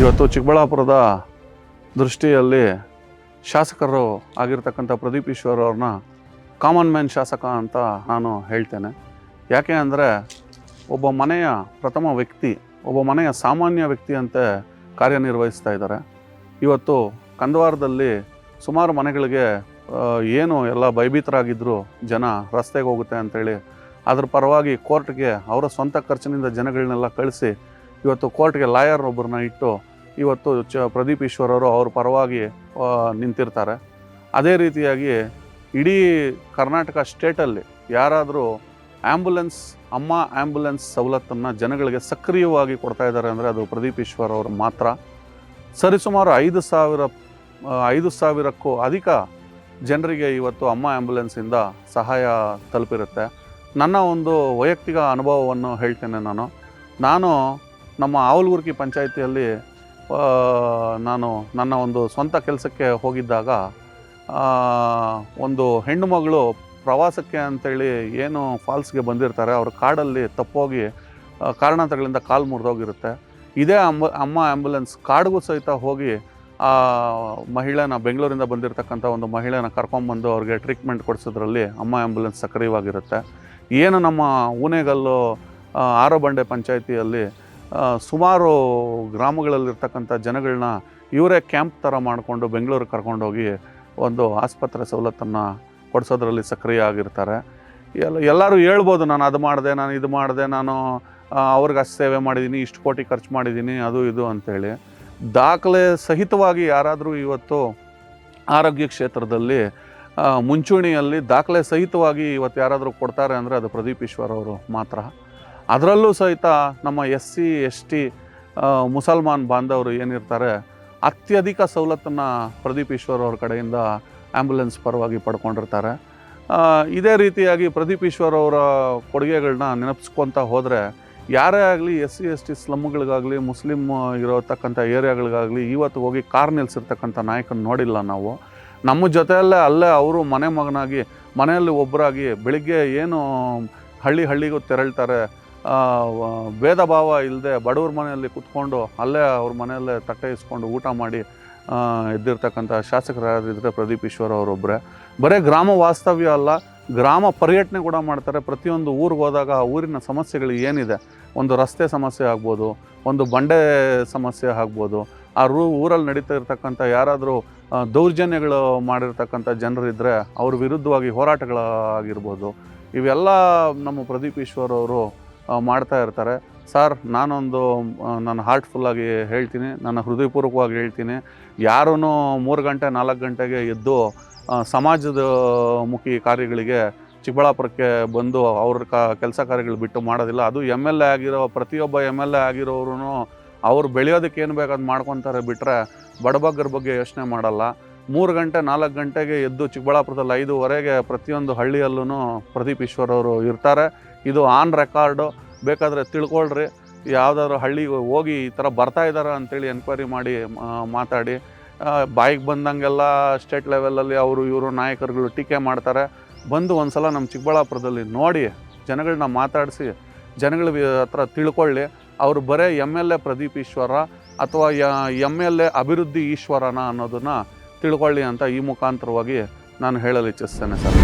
ಇವತ್ತು ಚಿಕ್ಕಬಳ್ಳಾಪುರದ ದೃಷ್ಟಿಯಲ್ಲಿ ಶಾಸಕರು ಆಗಿರ್ತಕ್ಕಂಥ ಪ್ರದೀಪ್ ಈಶ್ವರ್ ಅವ್ರನ್ನ ಕಾಮನ್ ಮ್ಯಾನ್ ಶಾಸಕ ಅಂತ ನಾನು ಹೇಳ್ತೇನೆ. ಯಾಕೆ ಅಂದರೆ ಒಬ್ಬ ಮನೆಯ ಪ್ರಥಮ ವ್ಯಕ್ತಿ, ಒಬ್ಬ ಮನೆಯ ಸಾಮಾನ್ಯ ವ್ಯಕ್ತಿಯಂತೆ ಕಾರ್ಯನಿರ್ವಹಿಸ್ತಾ ಇದ್ದಾರೆ. ಇವತ್ತು ಕಂದವಾರದಲ್ಲಿ ಸುಮಾರು ಮನೆಗಳಿಗೆ ಏನು ಎಲ್ಲ ಭಯಭೀತರಾಗಿದ್ದರು, ಜನ ರಸ್ತೆಗೆ ಹೋಗುತ್ತೆ ಅಂಥೇಳಿ ಅದ್ರ ಪರವಾಗಿ ಕೋರ್ಟ್ಗೆ ಅವರ ಸ್ವಂತ ಖರ್ಚಿನಿಂದ ಜನಗಳನ್ನೆಲ್ಲ ಕಳಿಸಿ ಇವತ್ತು ಕೋರ್ಟ್ಗೆ ಲಾಯರ್ ಒಬ್ಬರನ್ನ ಇಟ್ಟು ಇವತ್ತು ಪ್ರದೀಪ್ ಈಶ್ವರ್ ಅವರು ಅವ್ರ ಪರವಾಗಿ ನಿಂತಿರ್ತಾರೆ. ಅದೇ ರೀತಿಯಾಗಿ ಇಡೀ ಕರ್ನಾಟಕ ಸ್ಟೇಟಲ್ಲಿ ಯಾರಾದರೂ ಆ್ಯಂಬುಲೆನ್ಸ್ ಅಮ್ಮ ಆ್ಯಂಬುಲೆನ್ಸ್ ಸವಲತ್ತನ್ನು ಜನಗಳಿಗೆ ಸಕ್ರಿಯವಾಗಿ ಕೊಡ್ತಾ ಇದ್ದಾರೆ ಅಂದರೆ ಅದು ಪ್ರದೀಪ್ ಈಶ್ವರ್ ಅವರು ಮಾತ್ರ. ಸರಿಸುಮಾರು 5,000ಕ್ಕೂ ಅಧಿಕ ಜನರಿಗೆ ಇವತ್ತು ಅಮ್ಮ ಆ್ಯಂಬುಲೆನ್ಸಿಂದ ಸಹಾಯ ತಲುಪಿರುತ್ತೆ. ನನ್ನ ಒಂದು ವೈಯಕ್ತಿಕ ಅನುಭವವನ್ನು ಹೇಳ್ತೇನೆ. ನಾನು ನಮ್ಮ ಆವಲ್ಗುರ್ಕಿ ಪಂಚಾಯಿತಿಯಲ್ಲಿ ನಾನು ನನ್ನ ಒಂದು ಸ್ವಂತ ಕೆಲಸಕ್ಕೆ ಹೋಗಿದ್ದಾಗ ಒಂದು ಹೆಣ್ಣು ಮಗಳು ಪ್ರವಾಸಕ್ಕೆ ಅಂಥೇಳಿ ಏನು ಫಾಲ್ಸ್ಗೆ ಬಂದಿರ್ತಾರೆ, ಅವ್ರ ಕಾಡಲ್ಲಿ ತಪ್ಪೋಗಿ ಕಾರಣಾಂತರಗಳಿಂದ ಕಾಲು ಮುರಿದೋಗಿರುತ್ತೆ. ಇದೇ ಅಮ್ಮ ಆ್ಯಂಬುಲೆನ್ಸ್ ಕಾಡಿಗೂ ಸಹಿತ ಹೋಗಿ ಆ ಮಹಿಳೆನ, ಬೆಂಗಳೂರಿಂದ ಬಂದಿರತಕ್ಕಂಥ ಒಂದು ಮಹಿಳೆನ ಕರ್ಕೊಂಬಂದು ಅವ್ರಿಗೆ ಟ್ರೀಟ್ಮೆಂಟ್ ಕೊಡಿಸೋದ್ರಲ್ಲಿ ಅಮ್ಮ ಆ್ಯಂಬುಲೆನ್ಸ್ ಸಕ್ರಿಯವಾಗಿರುತ್ತೆ. ಏನು ನಮ್ಮ ಊನೆಗಲ್ಲು ಆರಬಂಡೆ ಪಂಚಾಯಿತಿಯಲ್ಲಿ ಸುಮಾರು ಗ್ರಾಮಗಳಲ್ಲಿರ್ತಕ್ಕಂಥ ಜನಗಳನ್ನ ಇವರೇ ಕ್ಯಾಂಪ್ ಥರ ಮಾಡಿಕೊಂಡು ಬೆಂಗಳೂರಿಗೆ ಕರ್ಕೊಂಡೋಗಿ ಒಂದು ಆಸ್ಪತ್ರೆ ಸವಲತ್ತನ್ನು ಕೊಡಿಸೋದ್ರಲ್ಲಿ ಸಕ್ರಿಯ ಆಗಿರ್ತಾರೆ. ಎಲ್ಲರೂ ಹೇಳ್ಬೋದು, ನಾನು ಅದು ಮಾಡಿದೆ, ನಾನು ಇದು ಮಾಡಿದೆ, ನಾನು ಅವ್ರಿಗೆ ಅಷ್ಟು ಸೇವೆ ಮಾಡಿದ್ದೀನಿ, ಇಷ್ಟು ಕೋಟಿ ಖರ್ಚು ಮಾಡಿದ್ದೀನಿ, ಅದು ಇದು ಅಂಥೇಳಿ ದಾಖಲೆ ಸಹಿತವಾಗಿ ಯಾರಾದರೂ ಇವತ್ತು ಆರೋಗ್ಯ ಕ್ಷೇತ್ರದಲ್ಲಿ ಮುಂಚೂಣಿಯಲ್ಲಿ ದಾಖಲೆ ಸಹಿತವಾಗಿ ಇವತ್ತು ಯಾರಾದರೂ ಕೊಡ್ತಾರೆ ಅಂದರೆ ಅದು ಪ್ರದೀಪ್ ಈಶ್ವರ್ ಅವರು ಮಾತ್ರ. ಅದರಲ್ಲೂ ಸಹಿತ ನಮ್ಮ SC ST ಮುಸಲ್ಮಾನ್ ಬಾಂಧವರು ಏನಿರ್ತಾರೆ ಅತ್ಯಧಿಕ ಸವಲತ್ತನ್ನು ಪ್ರದೀಪ್ ಈಶ್ವರ್ ಅವ್ರ ಕಡೆಯಿಂದ ಆ್ಯಂಬುಲೆನ್ಸ್ ಪರವಾಗಿ ಪಡ್ಕೊಂಡಿರ್ತಾರೆ. ಇದೇ ರೀತಿಯಾಗಿ ಪ್ರದೀಪ್ ಈಶ್ವರ್ ಅವರ ಕೊಡುಗೆಗಳನ್ನ ನೆನಪಿಸ್ಕೊತ ಹೋದರೆ ಯಾರೇ ಆಗಲಿ SC ST ಸ್ಲಮ್ಗಳಿಗಾಗಲಿ, ಮುಸ್ಲಿಮ್ ಇರತಕ್ಕಂಥ ಏರಿಯಾಗಳಿಗಾಗಲಿ ಇವತ್ತು ಹೋಗಿ ಕಾರ್ ನಿಲ್ಲಿಸಿರ್ತಕ್ಕಂಥ ನಾಯಕನ ನೋಡಿಲ್ಲ ನಾವು. ನಮ್ಮ ಜೊತೆಯಲ್ಲೇ ಅಲ್ಲೇ ಅವರು ಮನೆ ಮಗನಾಗಿ ಮನೆಯಲ್ಲಿ ಒಬ್ಬರಾಗಿ ಬೆಳಿಗ್ಗೆ ಏನು ಹಳ್ಳಿಗೂ ತೆರಳ್ತಾರೆ, ಭೇದ ಭಾವ ಇಲ್ಲದೆ ಬಡವ್ರ ಮನೆಯಲ್ಲಿ ಕೂತ್ಕೊಂಡು ಅಲ್ಲೇ ಅವ್ರ ಮನೆಯಲ್ಲೇ ತಟ್ಟೆ ಇಸ್ಕೊಂಡು ಊಟ ಮಾಡಿ ಎದ್ದಿರ್ತಕ್ಕಂಥ ಶಾಸಕರು ಯಾರಿದ್ದರೆ ಪ್ರದೀಪ್ ಈಶ್ವರ್ ಅವರೊಬ್ಬರೇ. ಬರೀ ಗ್ರಾಮ ವಾಸ್ತವ್ಯ ಅಲ್ಲ, ಗ್ರಾಮ ಪರ್ಯಟನೆ ಕೂಡ ಮಾಡ್ತಾರೆ. ಪ್ರತಿಯೊಂದು ಊರಿಗೆ ಹೋದಾಗ ಆ ಊರಿನ ಸಮಸ್ಯೆಗಳು ಏನಿದೆ, ಒಂದು ರಸ್ತೆ ಸಮಸ್ಯೆ ಆಗ್ಬೋದು, ಒಂದು ಬಂಡೆ ಸಮಸ್ಯೆ ಆಗ್ಬೋದು, ಆ ಊರಲ್ಲಿ ನಡೀತಾ ಇರ್ತಕ್ಕಂಥ ಯಾರಾದರೂ ದೌರ್ಜನ್ಯಗಳು ಮಾಡಿರ್ತಕ್ಕಂಥ ಜನರಿದ್ದರೆ ಅವ್ರ ವಿರುದ್ಧವಾಗಿ ಹೋರಾಟಗಳಾಗಿರ್ಬೋದು, ಇವೆಲ್ಲ ನಮ್ಮ ಪ್ರದೀಪ್ ಈಶ್ವರ್ ಅವರು ಮಾಡ್ತಾ ಇರ್ತಾರೆ. ಸರ್, ನಾನು ಹಾರ್ಟ್ಫುಲ್ಲಾಗಿ ಹೇಳ್ತೀನಿ, ನನ್ನ ಹೃದಯಪೂರ್ವಕವಾಗಿ ಹೇಳ್ತೀನಿ, ಯಾರೂ 3 ಗಂಟೆ 4 ಗಂಟೆಗೆ ಎದ್ದು ಸಮಾಜದ ಮುಖಿ ಕಾರ್ಯಗಳಿಗೆ ಚಿಕ್ಕಬಳ್ಳಾಪುರಕ್ಕೆ ಬಂದು ಅವ್ರ ಕೆಲಸ ಕಾರ್ಯಗಳು ಬಿಟ್ಟು ಮಾಡೋದಿಲ್ಲ. ಅದು MLA ಆಗಿರೋ ಪ್ರತಿಯೊಬ್ಬ MLA ಆಗಿರೋರು ಅವ್ರು ಬೆಳೆಯೋದಕ್ಕೆ ಏನು ಬೇಕು ಅದು ಮಾಡ್ಕೊತಾರೆ, ಬಿಟ್ಟರೆ ಬಡಬಗ್ಗರ ಬಗ್ಗೆ ಯೋಚನೆ ಮಾಡಲ್ಲ. 3 ಗಂಟೆ 4 ಗಂಟೆಗೆ ಎದ್ದು ಚಿಕ್ಕಬಳ್ಳಾಪುರದಲ್ಲಿ 5:15ಗೆ ಪ್ರತಿಯೊಂದು ಹಳ್ಳಿಯಲ್ಲೂ ಪ್ರದೀಪ್ ಈಶ್ವರ್ ಅವರು ಇರ್ತಾರೆ. ಇದು ಆನ್ ರೆಕಾರ್ಡು, ಬೇಕಾದರೆ ತಿಳ್ಕೊಳ್ರಿ. ಯಾವುದಾದ್ರೂ ಹಳ್ಳಿಗೆ ಹೋಗಿ ಈ ಥರ ಬರ್ತಾ ಇದ್ದಾರೆ ಅಂಥೇಳಿ ಎನ್ಕ್ವೈರಿ ಮಾಡಿ ಮಾತಾಡಿ. ಬಾಯಿಗೆ ಬಂದಂಗೆಲ್ಲ ಸ್ಟೇಟ್ ಲೆವೆಲಲ್ಲಿ ಇವರು ನಾಯಕರುಗಳು ಟೀಕೆ ಮಾಡ್ತಾರೆ. ಬಂದು ಒಂದು ಸಲ ನಮ್ಮ ಚಿಕ್ಕಬಳ್ಳಾಪುರದಲ್ಲಿ ನೋಡಿ, ಜನಗಳನ್ನ ಮಾತಾಡಿಸಿ, ಜನಗಳ ಹತ್ರ ತಿಳ್ಕೊಳ್ಳಿ, ಅವರು ಬರೇ MLA ಪ್ರದೀಪ್ ಈಶ್ವರ ಅಥವಾ MLA ಅಭಿವೃದ್ಧಿ ಈಶ್ವರನ ಅನ್ನೋದನ್ನು ತಿಳ್ಕೊಳ್ಳಿ ಅಂತ ಈ ಮುಖಾಂತರವಾಗಿ ನಾನು ಹೇಳಲು ಇಚ್ಛಿಸ್ತೇನೆ ಸರ್.